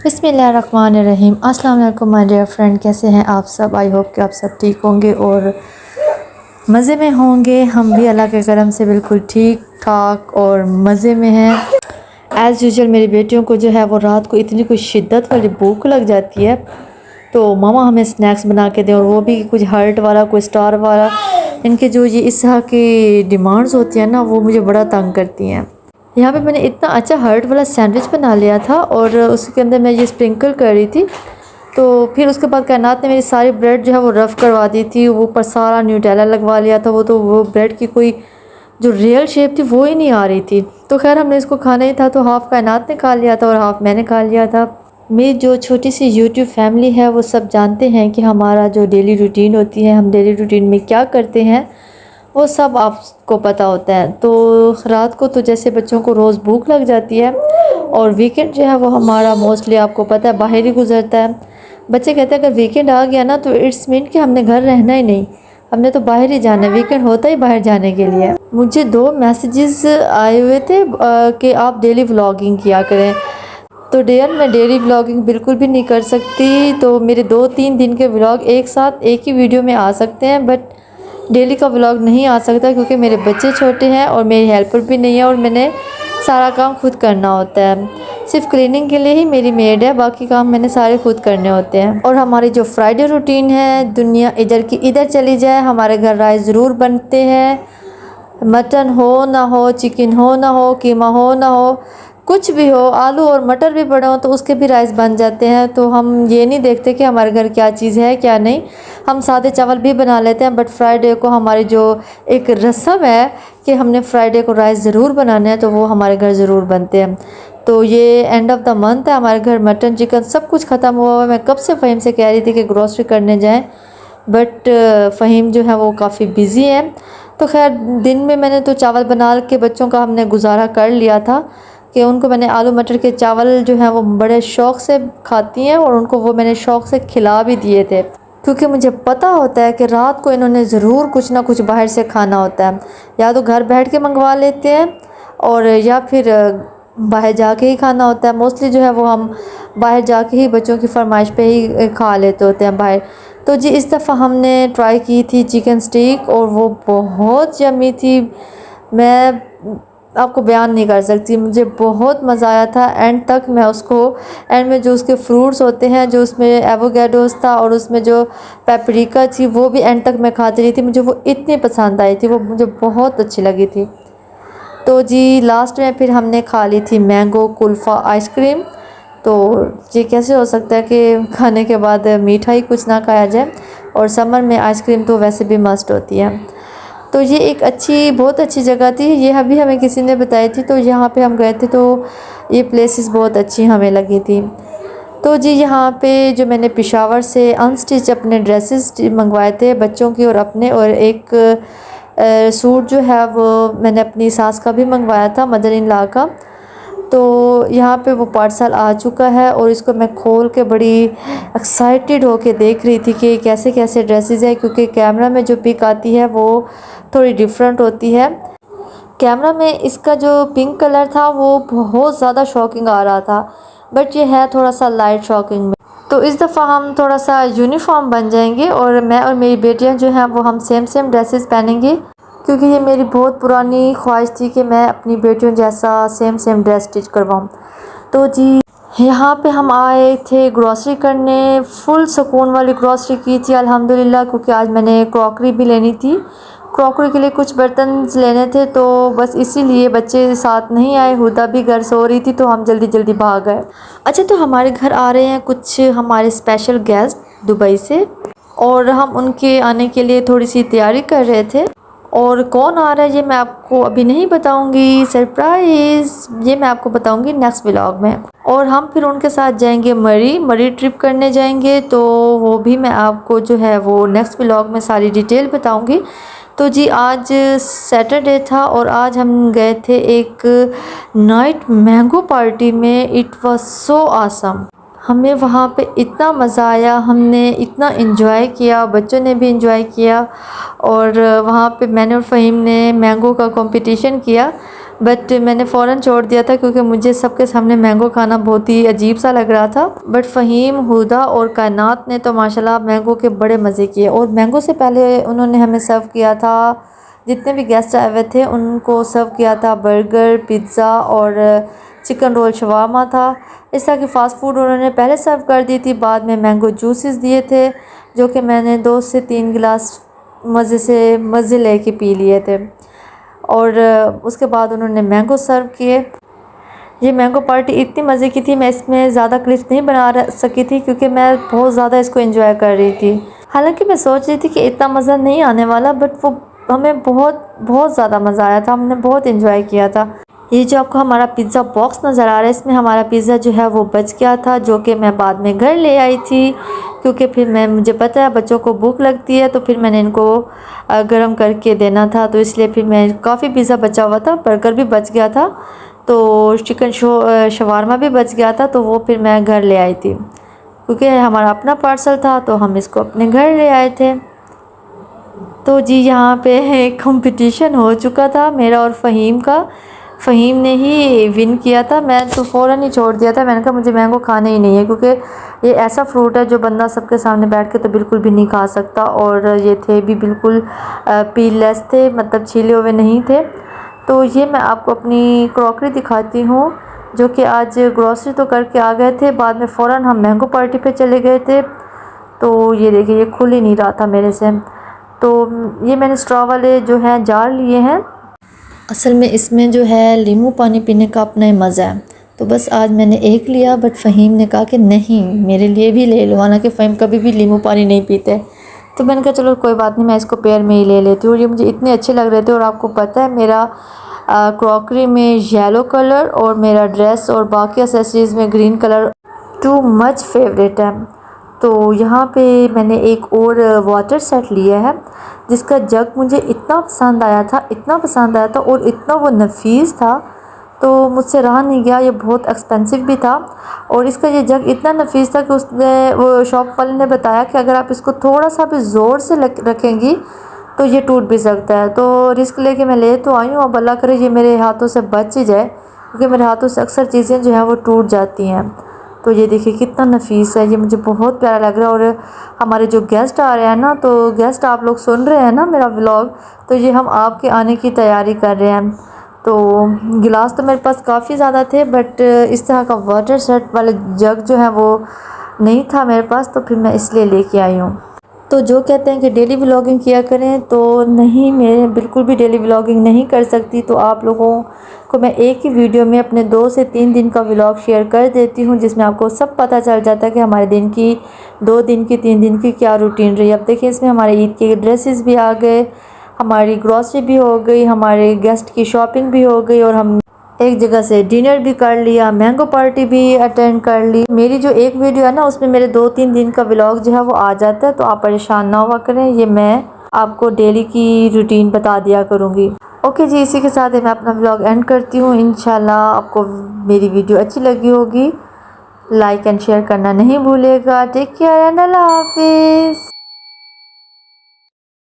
बिस्मिल्लाहिर्रहमानिर्रहीम। अस्सलाम वालेकुम माय डियर फ्रेंड, कैसे हैं आप सब। आई होप कि आप सब ठीक होंगे और मज़े में होंगे। हम भी अल्लाह के करम से बिल्कुल ठीक ठाक और मज़े में हैं। एज़ यूजुअल मेरी बेटियों को जो है वो रात को इतनी कुछ शिद्दत वाली भूख लग जाती है तो मामा हमें स्नैक्स बना के दें, और वो भी कुछ हर्ट वाला, कोई स्टार वाला। इनके जो ये इस तरह की डिमांड्स होती हैं ना, वो मुझे बड़ा तंग करती हैं। यहाँ पे मैंने इतना अच्छा हर्ट वाला सैंडविच बना लिया था और उसके अंदर मैं ये स्प्रिंकल कर रही थी। तो फिर उसके बाद कायनात ने मेरी सारी ब्रेड जो है वो रफ़ करवा दी थी, वो ऊपर सारा न्यूटेला लगवा लिया था। वो ब्रेड की कोई जो रियल शेप थी वो ही नहीं आ रही थी। तो खैर हमने इसको खाना ही था, तो हाफ़ कायनात ने खा लिया था और हाफ़ मैंने खा लिया था। मेरी जो छोटी सी यूट्यूब फैमिली है वो सब जानते हैं कि हमारा जो डेली रूटीन होती है, हम डेली रूटीन में क्या करते हैं वो सब आपको पता होता है। तो रात को तो जैसे बच्चों को रोज़ भूख लग जाती है, और वीकेंड जो है वो हमारा मोस्टली आपको पता है बाहर ही गुजरता है। बच्चे कहते हैं अगर वीकेंड आ गया ना तो इट्स मीन कि हमने घर रहना ही नहीं, हमने तो बाहर ही जाना है। वीकेंड होता ही बाहर जाने के लिए। मुझे 2 मैसेजेस आए हुए थे कि आप डेली व्लॉगिंग किया करें। तो डियर, मैं डेली व्लॉगिंग बिल्कुल भी नहीं कर सकती। तो मेरे 2-3 दिन के व्लॉग एक साथ एक ही वीडियो में आ सकते हैं, बट डेली का व्लॉग नहीं आ सकता क्योंकि मेरे बच्चे छोटे हैं और मेरी हेल्पर भी नहीं है और मैंने सारा काम खुद करना होता है। सिर्फ क्लीनिंग के लिए ही मेरी मेड है, बाकी काम मैंने सारे खुद करने होते हैं। और हमारी जो फ्राइडे रूटीन है, दुनिया इधर की इधर चली जाए, हमारे घर राइस ज़रूर बनते हैं। मटन हो ना हो, चिकन हो ना हो, कीमा हो ना हो, कुछ भी हो, आलू और मटर भी पड़े हो तो उसके भी राइस बन जाते हैं। तो हम ये नहीं देखते कि हमारे घर क्या चीज़ है क्या नहीं। हम सादे चावल भी बना लेते हैं, बट फ्राइडे को हमारी जो एक रस्म है कि हमने फ्राइडे को राइस ज़रूर बनाना है, तो वो हमारे घर ज़रूर बनते हैं। तो ये एंड ऑफ द मंथ है, हमारे घर मटन चिकन सब कुछ ख़त्म हुआ हुआ है। मैं कब से फ़हीम से कह रही थी कि ग्रॉसरी करने जाएँ, बट फ़हीम जो है वो काफ़ी बिज़ी है। तो खैर दिन में मैंने तो चावल बना के बच्चों का हमने गुजारा कर लिया था कि उनको मैंने आलू मटर के चावल जो हैं वो बड़े शौक़ से खाती हैं, और उनको वो मैंने शौक़ से खिला भी दिए थे क्योंकि मुझे पता होता है कि रात को इन्होंने ज़रूर कुछ ना कुछ बाहर से खाना होता है। या तो घर बैठ के मंगवा लेते हैं और या फिर बाहर जाके ही खाना होता है। मोस्टली जो है वो हम बाहर जाके ही बच्चों की फरमाइश पे ही खा लेते होते हैं बाहर। तो जी इस दफ़ा हमने ट्राई की थी चिकन स्टीक और वो बहुत यम्मी थी। मैं आपको बयान नहीं कर सकती, मुझे बहुत मज़ा आया था। एंड तक मैं उसको, एंड में जो उसके फ्रूट्स होते हैं, जो उसमें एवोकाडोस था और उसमें जो पेपरिका थी, वो भी एंड तक मैं खाती रही थी। मुझे वो इतनी पसंद आई थी, वो मुझे बहुत अच्छी लगी थी। तो जी लास्ट में फिर हमने खा ली थी मैंगो कुल्फ़ा आइसक्रीम। तो ये कैसे हो सकता है कि खाने के बाद मीठा ही कुछ ना खाया जाए, और समर में आइसक्रीम तो वैसे भी मस्ट होती है। तो ये एक बहुत अच्छी जगह थी, ये अभी हमें किसी ने बताई थी। तो यहाँ पे हम गए थे तो ये प्लेसेस बहुत अच्छी हमें लगी थी। तो जी यहाँ पे जो मैंने पेशावर से अनस्टिच अपने ड्रेसेस मंगवाए थे बच्चों की और अपने, और एक सूट जो है वो मैंने अपनी सास का भी मंगवाया था, मदर इन लॉ का। तो यहाँ पे वो पार्सल आ चुका है और इसको मैं खोल के बड़ी एक्साइटेड होके देख रही थी कि कैसे कैसे ड्रेसेस है, क्योंकि कैमरा में जो पिक आती है वो थोड़ी डिफरेंट होती है। कैमरा में इसका जो पिंक कलर था वो बहुत ज़्यादा शॉकिंग आ रहा था, बट ये है थोड़ा सा लाइट शॉकिंग में। तो इस दफ़ा हम थोड़ा सा यूनिफॉर्म बन जाएंगे और मैं और मेरी बेटियां जो हैं वो हम सेम ड्रेसेस पहनेंगे, क्योंकि ये मेरी बहुत पुरानी ख्वाहिश थी कि मैं अपनी बेटियों जैसा सेम ड्रेस स्टिच करवाऊँ। तो जी यहाँ पे हम आए थे ग्रॉसरी करने, फुल सुकून वाली ग्रॉसरी की थी अल्हम्दुलिल्लाह, क्योंकि आज मैंने क्रॉकरी भी लेनी थी। क्रॉकरी के लिए कुछ बर्तन लेने थे, तो बस इसीलिए बच्चे साथ नहीं आए। हुदा भी घर सो रही थी तो हम जल्दी भाग गए। अच्छा, तो हमारे घर आ रहे हैं कुछ हमारे स्पेशल गेस्ट दुबई से, और हम उनके आने के लिए थोड़ी सी तैयारी कर रहे थे। और कौन आ रहा है ये मैं आपको अभी नहीं बताऊंगी, सरप्राइज़ ये मैं आपको बताऊंगी नेक्स्ट व्लॉग में। और हम फिर उनके साथ जाएंगे मरी ट्रिप करने जाएंगे, तो वो भी मैं आपको जो है वो नेक्स्ट व्लॉग में सारी डिटेल बताऊंगी। तो जी आज सैटरडे था और आज हम गए थे एक नाइट मैंगो पार्टी में। It was so awesome. हमें वहाँ पे इतना मज़ा आया, हमने इतना इन्जॉय किया, बच्चों ने भी इन्जॉय किया। और वहाँ पे मैंने और फ़हीम ने मैंगो का कंपटीशन किया, बट मैंने फ़ौरन छोड़ दिया था क्योंकि मुझे सबके सामने मैंगो खाना बहुत ही अजीब सा लग रहा था। बट फ़हीम, हुदा और कायनात ने तो माशाल्लाह मैंगो के बड़े मज़े किए। और मैंगो से पहले उन्होंने हमें सर्व किया था, जितने भी गेस्ट आए हुए थे उनको सर्व किया था बर्गर, पिज़्ज़ा और चिकन रोल, शवारमा था। इस तरह की फ़ास्ट फूड उन्होंने पहले सर्व कर दी थी। बाद में मैंगो जूसेस दिए थे जो कि मैंने 2 से 3 गिलास मज़े लेके पी लिए थे। और उसके बाद उन्होंने मैंगो सर्व किए। ये मैंगो पार्टी इतनी मज़े की थी, मैं इसमें ज़्यादा क्लिप्स नहीं बना सकी थी क्योंकि मैं बहुत ज़्यादा इसको एंजॉय कर रही थी। हालांकि मैं सोच रही थी कि इतना मज़ा नहीं आने वाला, बट वो हमें बहुत ज़्यादा मज़ा आया था, हमने बहुत एंजॉय किया था। ये जो आपको हमारा पिज़्ज़ा बॉक्स नज़र आ रहा है, इसमें हमारा पिज़्ज़ा जो है वो बच गया था, जो कि मैं बाद में घर ले आई थी क्योंकि फिर मुझे पता है बच्चों को भूख लगती है, तो फिर मैंने इनको गर्म करके देना था, तो इसलिए फिर मैं काफ़ी पिज़्ज़ा बचा हुआ था, बर्गर भी बच गया था, तो चिकन शवारमा भी बच गया था, तो वो फिर मैं घर ले आई थी क्योंकि हमारा अपना पार्सल था, तो हम इसको अपने घर ले आए थे। तो जी यहाँ पे कंपटीशन हो चुका था मेरा और फ़हीम का। फ़हीम ने ही विन किया था, मैं तो फ़ौरन ही छोड़ दिया था। मैंने कहा मुझे मैंगो खाने ही नहीं है क्योंकि ये ऐसा फ्रूट है जो बंदा सबके सामने बैठ के तो बिल्कुल भी नहीं खा सकता। और ये थे भी बिल्कुल पीललेस थे, मतलब छीले हुए नहीं थे। तो ये मैं आपको अपनी क्रॉकरी दिखाती हूँ जो कि आज ग्रॉसरी तो करके आ गए थे, बाद में फ़ौरन हम मैंगो पार्टी पे चले गए थे। तो ये देखिए ये खुल ही नहीं रहा था मेरे से, तो ये मैंने स्ट्रॉ वाले जो हैं जार लिए हैं। असल में इसमें जो है नींबू पानी पीने का अपना ही मज़ा है, तो बस आज मैंने एक लिया, बट फ़हीम ने कहा कि नहीं मेरे लिए भी ले लो, हालांकि फ़हीम कभी भी नींबू पानी नहीं पीते। तो मैंने कहा चलो कोई बात नहीं, मैं इसको पेयर में ही ले लेती हूँ। और ये मुझे इतने अच्छे लग रहे थे। और आपको पता है मेरा क्रॉकरी में येलो कलर और मेरा ड्रेस और बाकी एक्सेसरीज़ में green colour too much favourite है। तो यहाँ पे मैंने एक और वाटर सेट लिया है जिसका जग मुझे इतना पसंद आया था और इतना वो नफीस था, तो मुझसे रहा नहीं गया। ये बहुत एक्सपेंसिव भी था और इसका ये जग इतना नफीस था कि उसने वो शॉप वाले ने बताया कि अगर आप इसको थोड़ा सा भी ज़ोर से रखेंगी तो ये टूट भी सकता है। तो रिस्क लेके मैं ले तो आई हूँ, अब अल्लाह करे ये मेरे हाथों से बच ही जाए क्योंकि मेरे हाथों से अक्सर चीज़ें जो हैं वो टूट जाती हैं। तो ये देखिए कितना नफीस है, ये मुझे बहुत प्यारा लग रहा है। और हमारे जो गेस्ट आ रहे हैं ना, तो गेस्ट आप लोग सुन रहे हैं ना मेरा व्लॉग, तो ये हम आपके आने की तैयारी कर रहे हैं। तो गिलास तो मेरे पास काफ़ी ज़्यादा थे, बट इस तरह का वाटर सेट वाला जग जो है वो नहीं था मेरे पास, तो फिर मैं इसलिए लेके आई हूँ। तो जो कहते हैं कि डेली व्लॉगिंग किया करें, तो नहीं, मैं बिल्कुल भी डेली व्लॉगिंग नहीं कर सकती। तो आप लोगों को मैं एक ही वीडियो में अपने 2 से 3 दिन का व्लॉग शेयर कर देती हूँ, जिसमें आपको सब पता चल जाता है कि हमारे दिन की 2 दिन की 3 दिन की क्या रूटीन रही। अब देखिए इसमें हमारे ईद के ड्रेसेस भी आ गए, हमारी ग्रॉसरी भी हो गई, हमारे गेस्ट की शॉपिंग भी हो गई, और हम एक जगह से डिनर भी कर लिया, मैंगो पार्टी भी अटेंड कर ली। मेरी जो एक वीडियो है ना उसमें मेरे 2-3 दिन का व्लॉग जो है वो आ जाता है, तो आप परेशान ना हुआ करें, ये मैं आपको डेली की रूटीन बता दिया करूँगी। ओके जी, इसी के साथ मैं अपना व्लॉग एंड करती हूँ। इंशाल्लाह आपको मेरी वीडियो अच्छी लगी होगी, लाइक एंड शेयर करना नहीं भूलेगा। टेक केयर एंड अल्लाह हाफिज़।